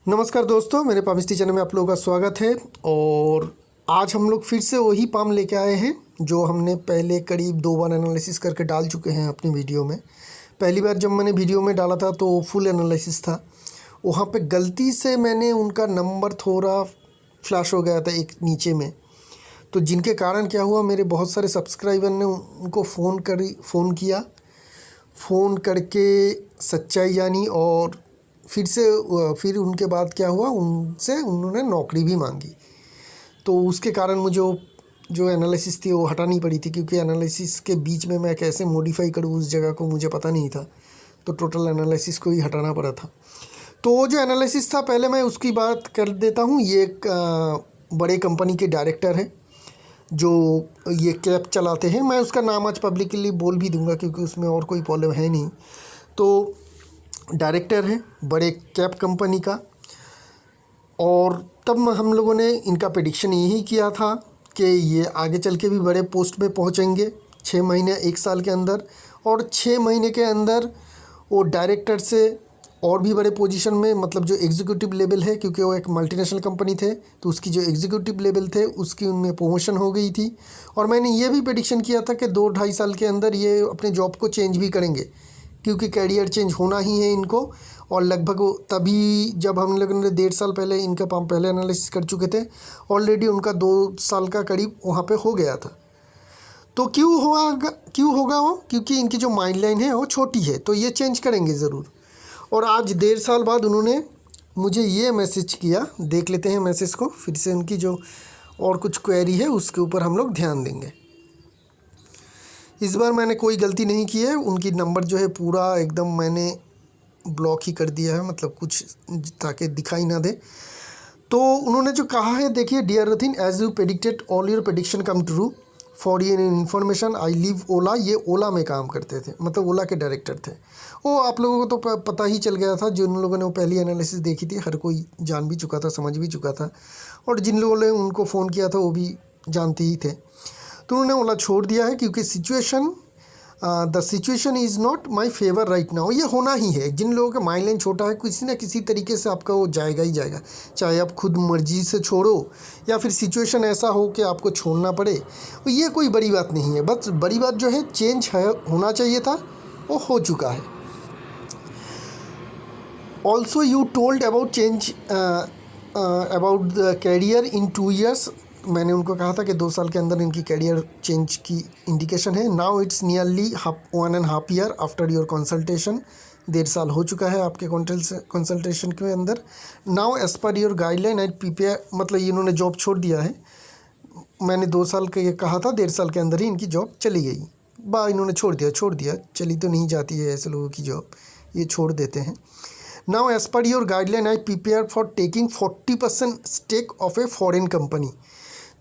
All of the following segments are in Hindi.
नमस्कार दोस्तों, मेरे पामिस्ट्री चैनल में आप लोगों का स्वागत है। और आज हम लोग फिर से वही पाम लेके आए हैं जो हमने पहले करीब 2 बार एनालिसिस करके डाल चुके हैं अपनी वीडियो में। पहली बार जब मैंने वीडियो में डाला था तो फुल एनालिसिस था। वहाँ पे गलती से मैंने उनका नंबर थोड़ा फ्लैश हो गया था एक नीचे में, तो जिनके कारण क्या हुआ, मेरे बहुत सारे सब्सक्राइबर ने उनको फ़ोन किया, फ़ोन करके सच्चाई जानी और फिर उनके बाद क्या हुआ, उनसे उन्होंने नौकरी भी मांगी। तो उसके कारण मुझे जो एनालिसिस थी वो हटानी पड़ी थी, क्योंकि एनालिसिस के बीच में मैं कैसे मॉडिफाई करूँ उस जगह को मुझे पता नहीं था, तो टोटल एनालिसिस को ही हटाना पड़ा था। तो वो जो एनालिसिस था, पहले मैं उसकी बात कर देता हूँ। ये एक बड़े कंपनी के डायरेक्टर है जो ये कैब चलाते हैं। मैं उसका नाम आज पब्लिकली बोल भी दूंगा क्योंकि उसमें और कोई प्रॉब्लम है नहीं। तो डायरेक्टर है बड़े कैब कंपनी का, और तब हम लोगों ने इनका प्रेडिक्शन यही किया था कि ये आगे चल के भी बड़े पोस्ट पे पहुंचेंगे 6 महीने 1 साल के अंदर, और 6 महीने के अंदर वो डायरेक्टर से और भी बड़े पोजीशन में, मतलब जो एग्जीक्यूटिव लेवल है, क्योंकि वो एक मल्टीनेशनल कंपनी थे तो उसकी जो एग्जीक्यूटिव लेवल थे उसकी उनमें प्रमोशन हो गई थी। और मैंने ये भी प्रेडिक्शन किया था कि 2-2.5 साल के अंदर ये अपने जॉब को चेंज भी करेंगे, क्योंकि कैरियर चेंज होना ही है इनको। और लगभग तभी जब हम लोगों ने 1.5 साल पहले इनका पहले एनालिसिस कर चुके थे, ऑलरेडी उनका 2 साल का करीब वहाँ पे हो गया था। तो क्यों होगा वो, क्योंकि इनकी जो माइंड लाइन है वो छोटी है, तो ये चेंज करेंगे ज़रूर। और आज 1.5 साल बाद उन्होंने मुझे ये मैसेज किया, देख लेते हैं मैसेज को फिर से। उनकी जो और कुछ क्वेरी है उसके ऊपर हम लोग ध्यान देंगे। इस बार मैंने कोई गलती नहीं की है, उनकी नंबर जो है पूरा एकदम मैंने ब्लॉक ही कर दिया है, मतलब कुछ ताकि दिखाई ना दे। तो उन्होंने जो कहा है, देखिए, dear Rathin, as you predicted all your prediction come true. For your information I leave Ola. ये ओला में काम करते थे, मतलब ओला के डायरेक्टर थे वो। आप लोगों को तो पता ही चल गया था, जिन लोगों ने वो पहली एनालिसिस देखी थी हर कोई जान भी चुका था, समझ भी चुका था, और जिन लोगों ने उनको फ़ोन किया था वो भी जानते ही थे। तो उन्होंने ओला छोड़ दिया है क्योंकि the situation is not my favour right now. ये होना ही है, जिन लोगों का माइंड लाइन छोटा है किसी न किसी तरीके से आपका वो जाएगा ही जाएगा, चाहे आप खुद मर्जी से छोड़ो या फिर सिचुएशन ऐसा हो कि आपको छोड़ना पड़े। ये कोई बड़ी बात नहीं है, बस बड़ी बात जो है चेंज है, होना चाहिए था, वो हो चुका है। Also you told about change about the career in 2 years. मैंने उनको कहा था कि 2 साल के अंदर इनकी कैरियर चेंज की इंडिकेशन है। Now it's nearly 1.5 year after your consultation. 1.5 साल हो चुका है आपके कंसल्टेशन के अंदर। Now as per your guideline and prepare, मतलब इन्होंने जॉब छोड़ दिया है। मैंने 2 साल का ये कहा था, 1.5 साल के अंदर ही इनकी जॉब चली गई। इन्होंने छोड़ दिया, चली तो नहीं जाती है ऐसे लोगों की जॉब, ये छोड़ देते हैं। Now as per your guideline I prepare for taking 40% stake of a foreign company.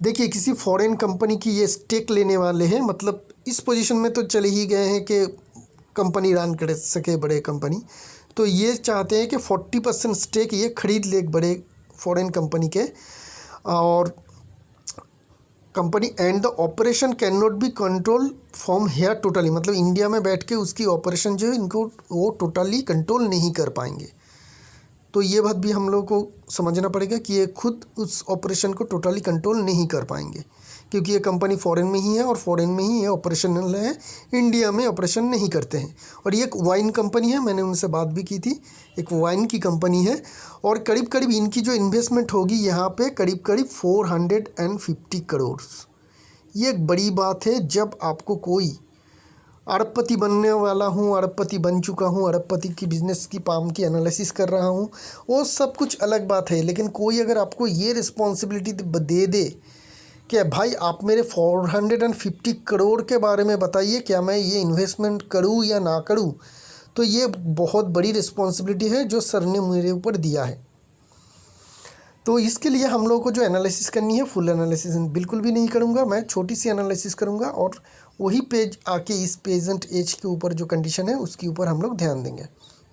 देखिए, किसी फॉरेन कंपनी की ये स्टेक लेने वाले हैं, मतलब इस पोजीशन में तो चले ही गए हैं कि कंपनी रन कर सके बड़े कंपनी, तो ये चाहते हैं कि 40% स्टेक ये खरीद ले एक बड़े फॉरेन कंपनी के। और company and the operation can not be control from here totally, मतलब इंडिया में बैठ के उसकी ऑपरेशन जो है इनको वो टोटली कंट्रोल नहीं कर पाएंगे। तो ये बात भी हम लोग को समझना पड़ेगा कि ये खुद उस ऑपरेशन को टोटली कंट्रोल नहीं कर पाएंगे, क्योंकि ये कंपनी फॉरेन में ही है और फॉरेन में ही ये ऑपरेशनल है, इंडिया में ऑपरेशन नहीं करते हैं। और ये एक वाइन कंपनी है, मैंने उनसे बात भी की थी, एक वाइन की कंपनी है। और करीब करीब इनकी जो इन्वेस्टमेंट होगी यहाँ पे करीब करीब 450 करोड़। ये एक बड़ी बात है। जब आपको कोई अरबपति बनने वाला हूँ, अरबपति बन चुका हूँ, अरबपति की बिज़नेस की पाम की एनालिसिस कर रहा हूँ, वो सब कुछ अलग बात है। लेकिन कोई अगर आपको ये रिस्पॉन्सिबिलिटी दे दे कि भाई आप मेरे 450 करोड़ के बारे में बताइए, क्या मैं ये इन्वेस्टमेंट करूँ या ना करूँ, तो ये बहुत बड़ी रिस्पॉन्सिबिलिटी है जो सर ने मेरे ऊपर दिया है। तो इसके लिए हम लोगों को जो एनालिसिस करनी है, फुल एनालिसिस बिल्कुल भी नहीं करूँगा मैं, छोटी सी एनालिसिस करूँगा, और वही पेज आके इस प्रेजेंट एज के ऊपर जो कंडीशन है उसके ऊपर हम लोग ध्यान देंगे,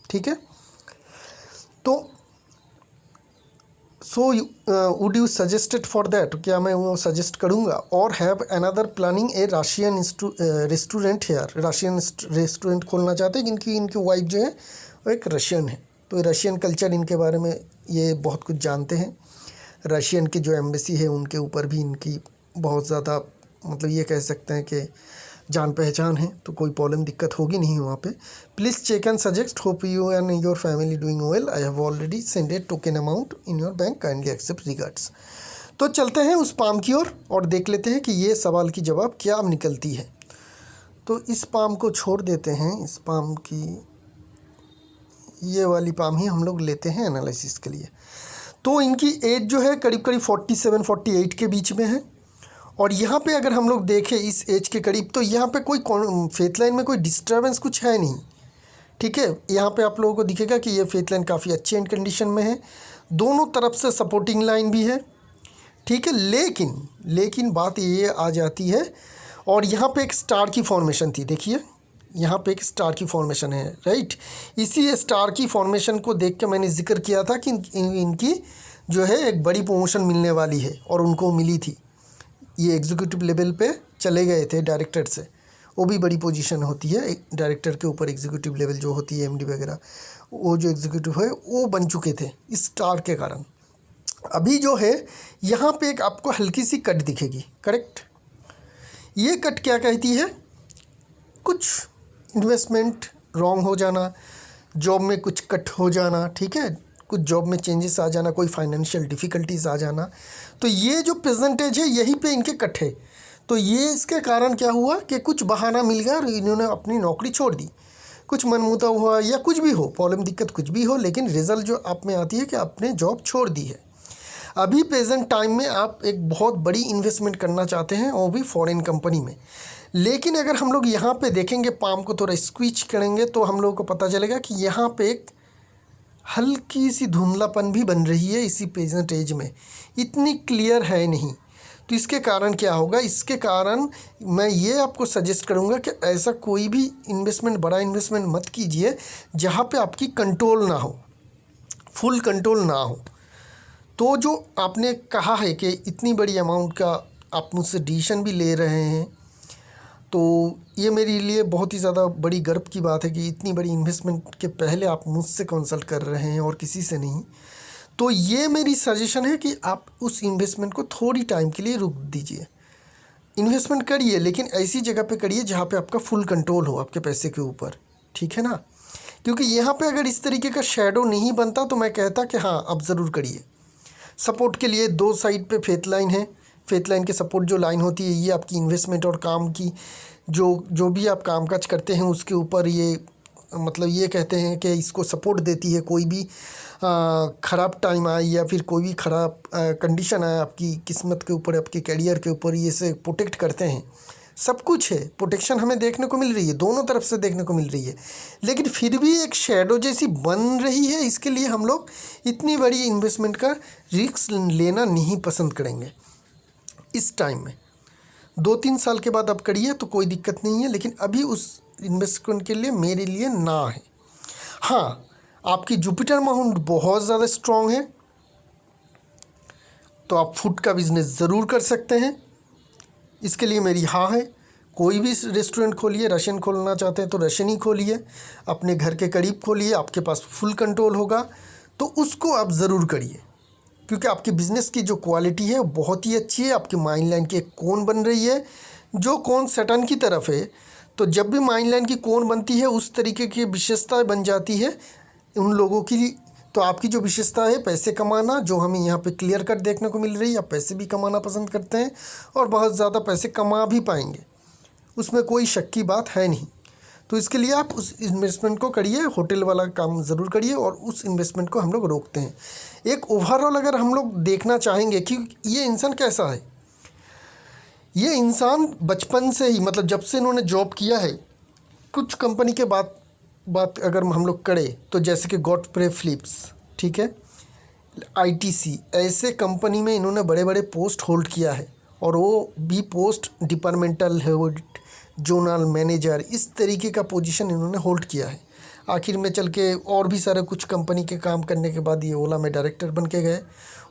ठीक है। तो so would you suggested for that, क्या मैं वो सजेस्ट करूँगा। और have another planning a Russian restaurant here, Russian restaurant खोलना चाहते हैं, क्योंकि इनकी वाइफ जो है वो एक रशियन है। तो रशियन कल्चर इनके बारे में ये बहुत कुछ जानते हैं। रशियन की जो एम्बेसी है उनके ऊपर भी इनकी बहुत ज़्यादा मतलब ये कह सकते हैं कि जान पहचान है, तो कोई प्रॉब्लम दिक्कत होगी नहीं वहाँ पे। Please check and suggest, hope you and your family doing well, I have already send a token amount in your bank, kindly accept regards. तो चलते हैं उस पाम की ओर और देख लेते हैं कि ये सवाल की जवाब क्या निकलती है। तो इस पाम को छोड़ देते हैं, इस पाम की ये वाली पाम ही हम लोग लेते हैं एनालिसिस के लिए। तो इनकी एज जो है करीब करीब 47-48 के बीच में है। और यहाँ पे अगर हम लोग देखें इस एज के करीब, तो यहाँ पे कोई फेथ लाइन में कोई डिस्टर्बेंस कुछ है नहीं, ठीक है। यहाँ पे आप लोगों को दिखेगा कि ये फेथ लाइन काफ़ी अच्छे एंड कंडीशन में है, दोनों तरफ से सपोर्टिंग लाइन भी है, ठीक है। लेकिन बात ये आ जाती है, और यहाँ पे एक स्टार की फॉर्मेशन थी, देखिए यहाँ पे एक स्टार की फॉर्मेशन है, राइट। इसी स्टार की फॉर्मेशन को देख के मैंने जिक्र किया था कि इनकी जो है एक बड़ी प्रमोशन मिलने वाली है, और उनको मिली थी। ये एग्जीक्यूटिव लेवल पे चले गए थे डायरेक्टर से, वो भी बड़ी पोजीशन होती है डायरेक्टर के ऊपर, एग्जीक्यूटिव लेवल जो होती है एमडी वगैरह, वो जो एग्जीक्यूटिव है वो बन चुके थे इस स्टार के कारण। अभी जो है यहाँ पे एक आपको हल्की सी कट दिखेगी, करेक्ट। ये कट क्या कहती है, कुछ इन्वेस्टमेंट रॉन्ग हो जाना, जॉब में कुछ कट हो जाना, ठीक है, कुछ जॉब में चेंजेस आ जाना, कोई फाइनेंशियल डिफ़िकल्टीज आ जाना। तो ये जो परसेंटेज है यहीं पे इनके कट है। तो ये इसके कारण क्या हुआ कि कुछ बहाना मिल गया और इन्होंने अपनी नौकरी छोड़ दी, कुछ मनमुटाव हुआ या कुछ भी हो, प्रॉब्लम दिक्कत कुछ भी हो, लेकिन रिज़ल्ट जो आप में आती है कि आपने जॉब छोड़ दी है। अभी प्रेजेंट टाइम में आप एक बहुत बड़ी इन्वेस्टमेंट करना चाहते हैं, वो भी फॉरेन कंपनी में। लेकिन अगर हम लोग यहाँ पे देखेंगे, पाम को थोड़ा स्क्वीच करेंगे, तो हम लोगों को पता चलेगा कि यहाँ पे एक हल्की सी धुंधलापन भी बन रही है इसी प्रेजेंट एज में, इतनी क्लियर है नहीं। तो इसके कारण क्या होगा, इसके कारण मैं ये आपको सजेस्ट करूँगा कि ऐसा कोई भी इन्वेस्टमेंट, बड़ा इन्वेस्टमेंट मत कीजिए जहाँ पे आपकी कंट्रोल ना हो, फुल कंट्रोल ना हो। तो जो आपने कहा है कि इतनी बड़ी अमाउंट का आप मुझसे डिसीजन भी ले रहे हैं, तो ये मेरे लिए बहुत ही ज़्यादा बड़ी गर्व की बात है कि इतनी बड़ी इन्वेस्टमेंट के पहले आप मुझसे कंसल्ट कर रहे हैं और किसी से नहीं। तो ये मेरी सजेशन है कि आप उस इन्वेस्टमेंट को थोड़ी टाइम के लिए रोक दीजिए। इन्वेस्टमेंट करिए, लेकिन ऐसी जगह पे करिए जहाँ पे आपका फुल कंट्रोल हो आपके पैसे के ऊपर, ठीक है ना। क्योंकि यहाँ पे अगर इस तरीके का शैडो नहीं बनता तो मैं कहता कि हाँ आप ज़रूर करिए। सपोर्ट के लिए दो साइड पे फेथ लाइन है, फेथ लाइन के सपोर्ट जो लाइन होती है ये आपकी इन्वेस्टमेंट और काम की जो भी आप कामकाज करते हैं उसके ऊपर ये मतलब ये कहते हैं कि इसको सपोर्ट देती है। कोई भी ख़राब टाइम आए या फिर कोई भी ख़राब कंडीशन आए आपकी किस्मत के ऊपर, आपके करियर के ऊपर, ये से प्रोटेक्ट करते हैं। सब कुछ है, प्रोटेक्शन हमें देखने को मिल रही है, दोनों तरफ से देखने को मिल रही है। लेकिन फिर भी एक शैडो जैसी बन रही है, इसके लिए हम लोग इतनी बड़ी इन्वेस्टमेंट का रिस्क लेना नहीं पसंद करेंगे इस टाइम में। 2-3 साल के बाद आप करिए तो कोई दिक्कत नहीं है, लेकिन अभी उस इन्वेस्टमेंट के लिए मेरे लिए ना है। हाँ, आपकी जुपिटर माउंट बहुत ज़्यादा स्ट्रॉन्ग है तो आप फूड का बिज़नेस ज़रूर कर सकते हैं, इसके लिए मेरी हाँ है। कोई भी रेस्टोरेंट खोलिए, रशियन खोलना चाहते हैं तो रशियन ही खोलिए, अपने घर के करीब खोलिए, आपके पास फुल कंट्रोल होगा तो उसको आप ज़रूर करिए। क्योंकि आपकी बिज़नेस की जो क्वालिटी है वो बहुत ही अच्छी है। आपकी माइंड लाइन की एक कोन बन रही है, जो कोन सैटर्न की तरफ है, तो जब भी माइंड लाइन की कोन बनती है उस तरीके की विशेषताएं बन जाती है उन लोगों की। तो आपकी जो विशेषता है पैसे कमाना, जो हमें यहाँ पे क्लियर कट देखने को मिल रही है, आप पैसे भी कमाना पसंद करते हैं और बहुत ज़्यादा पैसे कमा भी पाएंगे, उसमें कोई शक की बात है नहीं। तो इसके लिए आप उस इन्वेस्टमेंट को करिए, होटल वाला काम ज़रूर करिए, और उस इन्वेस्टमेंट को हम लोग रोकते हैं। एक ओवरऑल अगर हम लोग देखना चाहेंगे कि ये इंसान कैसा है, ये इंसान बचपन से ही मतलब जब से इन्होंने जॉब किया है, कुछ कंपनी के बात अगर हम लोग करें तो जैसे कि गॉडफ्रे फिलिप्स, ठीक है, आईटीसी, ऐसे कंपनी में इन्होंने बड़े बड़े पोस्ट होल्ड किया है, और वो भी post departmental head, zonal manager, इस तरीके का पोजीशन इन्होंने होल्ड किया है। आखिर में चल के और भी सारे कुछ कंपनी के काम करने के बाद ये ओला में डायरेक्टर बन के गए,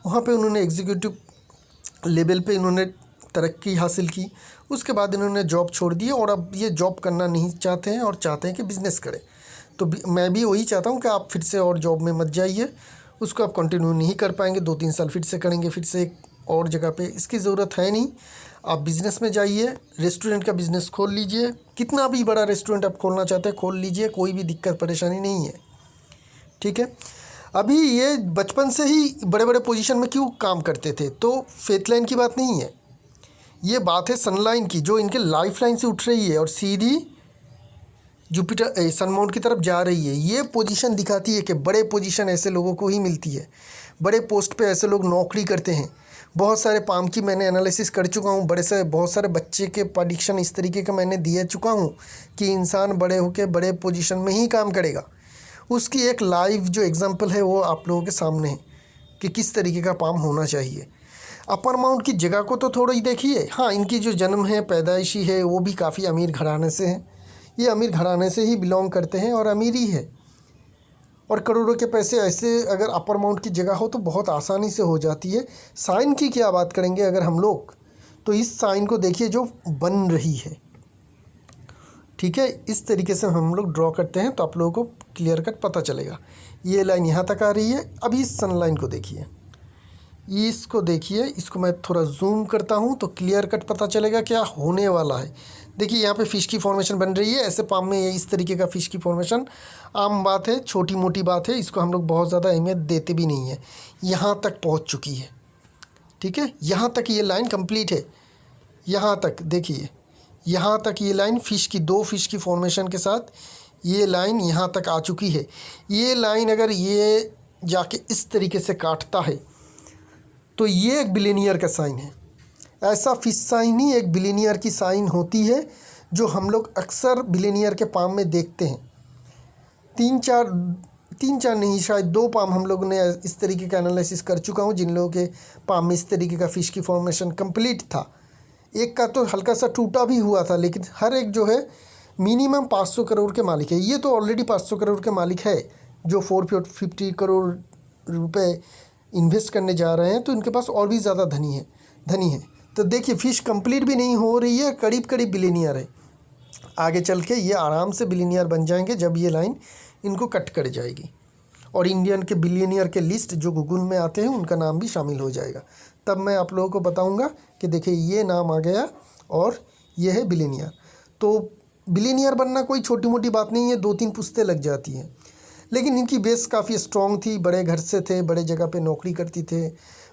वहाँ पे उन्होंने एग्जीक्यूटिव लेवल पे इन्होंने तरक्की हासिल की। उसके बाद इन्होंने जॉब छोड़ दी और अब ये जॉब करना नहीं चाहते हैं और चाहते हैं कि बिज़नेस करें। तो मैं भी वही चाहता हूँ कि आप फिर से और जॉब में मत जाइए, उसको आप कंटिन्यू नहीं कर पाएंगे, 2-3 साल फिर से करेंगे, फिर से एक और जगह पे, इसकी ज़रूरत है नहीं। आप बिज़नेस में जाइए, रेस्टोरेंट का बिज़नेस खोल लीजिए, कितना भी बड़ा रेस्टोरेंट आप खोलना चाहते हैं खोल लीजिए, कोई भी दिक्कत परेशानी नहीं है, ठीक है। अभी ये बचपन से ही बड़े बड़े पोजीशन में क्यों काम करते थे, तो फेथ लाइन की बात नहीं है, ये बात है सन लाइन की, जो इनके लाइफ लाइन से उठ रही है और सीधी जुपिटर सन माउंट की तरफ जा रही है। ये पोजीशन दिखाती है कि बड़े पोजीशन ऐसे लोगों को ही मिलती है, बड़े पोस्ट पे ऐसे लोग नौकरी करते हैं। बहुत सारे पाम की मैंने एनालिसिस कर चुका हूँ, बहुत सारे बच्चे के प्रेडिक्शन इस तरीके का मैंने दिए चुका हूँ कि इंसान बड़े होकर बड़े पोजीशन में ही काम करेगा। उसकी एक लाइव जो एग्जांपल है वो आप लोगों के सामने है कि किस तरीके का पाम होना चाहिए। अपर माउंट की जगह को तो थोड़ा ही देखिए। हाँ, इनकी जो जन्म है, पैदाइशी है, वो भी काफ़ी अमीर घराने से है, ये अमीर घराने से ही बिलोंग करते हैं और अमीर ही है। और करोड़ों के पैसे ऐसे अगर अपर माउंट की जगह हो तो बहुत आसानी से हो जाती है। साइन की क्या बात करेंगे अगर हम लोग, तो इस साइन को देखिए जो बन रही है, ठीक है। इस तरीके से हम लोग ड्रॉ करते हैं तो आप लोगों को क्लियर कट पता चलेगा। ये लाइन यहाँ तक आ रही है। अभी इस सन लाइन को देखिए, इसको देखिए, इसको मैं थोड़ा जूम करता हूँ तो क्लियर कट पता चलेगा क्या होने वाला है। देखिए यहाँ पे फ़िश की फॉर्मेशन बन रही है, ऐसे पाम में इस तरीके का फ़िश की फॉर्मेशन आम बात है, छोटी मोटी बात है, इसको हम लोग बहुत ज़्यादा अहमियत देते भी नहीं है। यहाँ तक पहुँच चुकी है, ठीक है, यहाँ तक ये लाइन कंप्लीट है। यहाँ तक देखिए, यहाँ तक ये लाइन फ़िश की, 2 फ़िश की फॉर्मेशन के साथ ये लाइन यहाँ तक आ चुकी है। ये लाइन अगर ये जाके इस तरीके से काटता है तो ये एक बिलियनियर का साइन है। ऐसा फिश साइन ही एक बिलियनियर की साइन होती है, जो हम लोग अक्सर बिलियनियर के पाम में देखते हैं। 3-4 नहीं, शायद 2 पाम हम लोग ने इस तरीके का एनालिसिस कर चुका हूँ जिन लोगों के पाम में इस तरीके का फ़िश की फॉर्मेशन कंप्लीट था। एक का तो हल्का सा टूटा भी हुआ था, लेकिन हर एक जो है मिनिमम 500 करोड़ के मालिक है। ये तो ऑलरेडी 500 करोड़ के मालिक है, जो 450 करोड़ रुपए इन्वेस्ट करने जा रहे हैं, तो इनके पास और भी ज़्यादा धनी है। तो देखिए फ़िश कंप्लीट भी नहीं हो रही है, करीब करीब बिलियनियर है। आगे चल के ये आराम से बिलियनियर बन जाएंगे जब ये लाइन इनको कट कर जाएगी, और इंडियन के बिलियनियर के लिस्ट जो गूगल में आते हैं उनका नाम भी शामिल हो जाएगा। तब मैं आप लोगों को बताऊंगा कि देखिए ये नाम आ गया और ये है बिलियनियर। तो बिलियनियर बनना कोई छोटी मोटी बात नहीं है, 2-3 पुश्तें लग जाती हैं। लेकिन इनकी बेस काफ़ी स्ट्रॉन्ग थी, बड़े घर से थे, बड़े जगह पे नौकरी करती थे,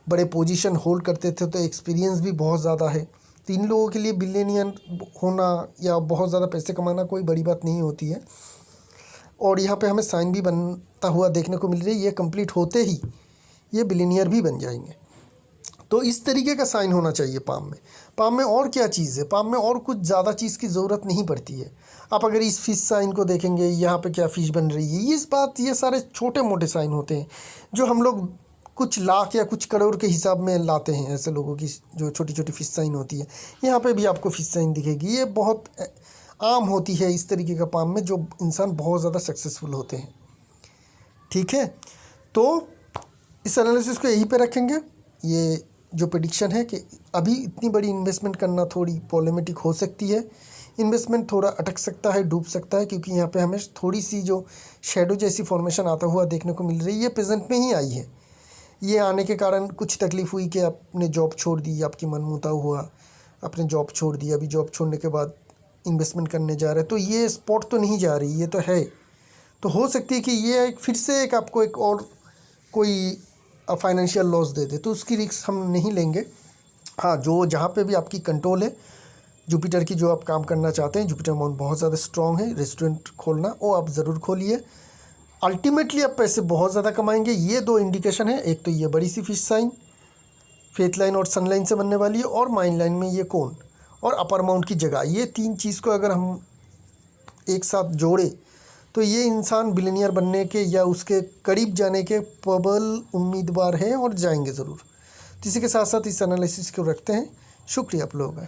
बड़े पोजीशन होल्ड करते थे, तो एक्सपीरियंस भी बहुत ज़्यादा है। तो इन लोगों के लिए बिलियनियर होना या बहुत ज़्यादा पैसे कमाना कोई बड़ी बात नहीं होती है। और यहाँ पे हमें साइन भी बनता हुआ देखने को मिल रही है, ये कंप्लीट होते ही ये बिलियनियर भी बन जाएंगे। तो इस तरीके का साइन होना चाहिए पाम में। पाम में और क्या चीज़ है, पाम में और कुछ ज़्यादा चीज़ की ज़रूरत नहीं पड़ती है। आप अगर इस फिश साइन को देखेंगे, यहाँ पे क्या फ़िश बन रही है, ये सारे छोटे मोटे साइन होते हैं जो हम लोग कुछ लाख या कुछ करोड़ के हिसाब में लाते हैं। ऐसे लोगों की जो छोटी छोटी फिश साइन होती है, यहाँ पे भी आपको फिश साइन दिखेगी। ये बहुत आम होती है इस तरीके का पाम में, जो इंसान बहुत ज़्यादा सक्सेसफुल होते हैं, ठीक है। तो इस एनालिसिस को यहीं पे रखेंगे। ये जो प्रेडिक्शन है कि अभी इतनी बड़ी इन्वेस्टमेंट करना थोड़ी प्रॉब्लमेटिक हो सकती है, इन्वेस्टमेंट थोड़ा अटक सकता है, डूब सकता है, क्योंकि यहाँ पे हमें थोड़ी सी जो शेडो जैसी फॉर्मेशन आता हुआ देखने को मिल रही है, ये प्रेजेंट में ही आई है। ये आने के कारण कुछ तकलीफ़ हुई कि आपने जॉब छोड़ दी, आपकी मनमुटाव हुआ, आपने जॉब छोड़ दी, अभी जॉब छोड़ने के बाद इन्वेस्टमेंट करने जा रहे हैं, तो ये स्पॉट तो नहीं जा रही, ये तो है। तो हो सकती है कि ये फिर से एक आपको एक और कोई फाइनेंशियल लॉस दे दे, तो उसकी रिस्क हम नहीं लेंगे। हाँ, जो जहाँ पे भी आपकी कंट्रोल है, जुपिटर की जो आप काम करना चाहते हैं, जुपिटर माउंट बहुत ज़्यादा स्ट्रॉन्ग है, रेस्टोरेंट खोलना वो आप ज़रूर खोलिए। अल्टीमेटली आप पैसे बहुत ज़्यादा कमाएंगे। ये 2 इंडिकेशन है, एक तो ये बड़ी सी फिश साइन फेथ लाइन और सन लाइन से बनने वाली है, और माइन लाइन में ये कोन और अपर माउंट की जगह, ये 3 चीज़ को अगर हम एक साथ जोड़े तो ये इंसान बिलियनियर बनने के या उसके करीब जाने के प्रबल उम्मीदवार हैं और जाएंगे ज़रूर। तो इसी के साथ साथ इस एनालिसिस को रखते हैं। शुक्रिया आप लोगों का।